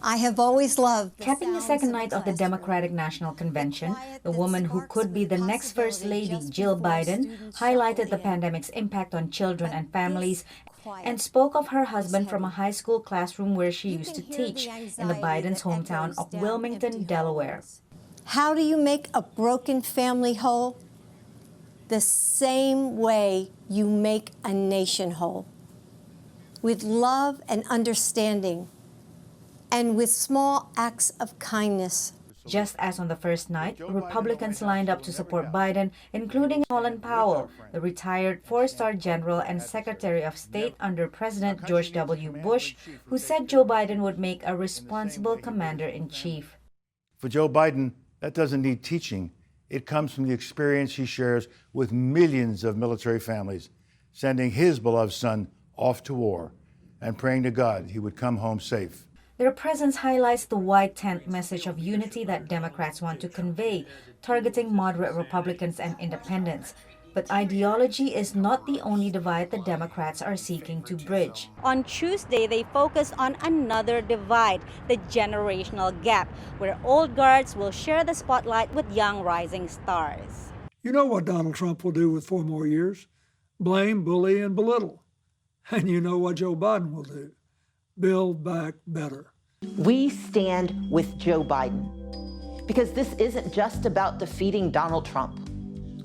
I have always loved Capping the second night of the Democratic National Convention, the woman who could be the next First Lady, Jill Biden, highlighted the pandemic's impact on children and families and spoke of her husband from a high school classroom where she used to teach in the Biden's hometown of Wilmington, Delaware. How do you make a broken family whole? The same way you make a nation whole. With love and understanding, and with small acts of kindness. Just as on the first night, Republicans lined up to support Biden, including Colin Powell, the retired four-star general and Secretary of State under President George W. Bush, who said Joe Biden would make a responsible commander-in-chief. For Joe Biden, that doesn't need teaching. It comes from the experience he shares with millions of military families, sending his beloved son off to war and praying to God he would come home safe. Their presence highlights the white tent message of unity that Democrats want to convey, targeting moderate Republicans and independents. But ideology is not the only divide the Democrats are seeking to bridge. On Tuesday, they focused on another divide, the generational gap, where old guards will share the spotlight with young rising stars. You know what Donald Trump will do with 4 more years? Blame, bully, and belittle. And you know what Joe Biden will do? Build back better. We stand with Joe Biden because this isn't just about defeating Donald Trump.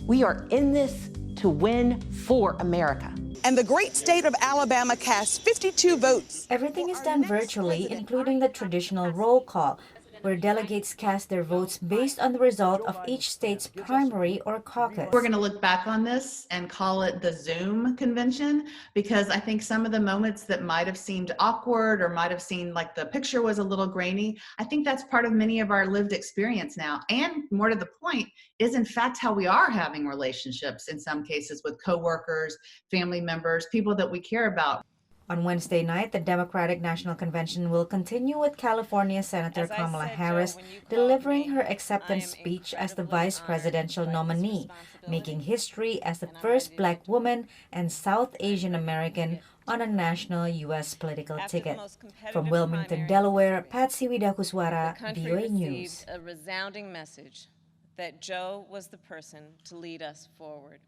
We are in this to win for America. And the great state of Alabama cast 52 votes. Everything is done virtually, including the traditional roll call, where delegates cast their votes based on the result of each state's primary or caucus. We're going to look back on this and call it the Zoom convention, because I think some of the moments that might have seemed awkward or might have seemed like the picture was a little grainy, I think that's part of many of our lived experience now. And more to the point, is in fact how we are having relationships in some cases with coworkers, family members, people that we care about. On Wednesday night, the Democratic National Convention will continue with California Senator Kamala Harris delivering her acceptance speech as the vice presidential nominee, making history as the first Black woman and South Asian American on a national U.S. political ticket. From Wilmington, Delaware, Patsy Widakuswara, VOA News. A resounding message that Joe was the person to lead us forward.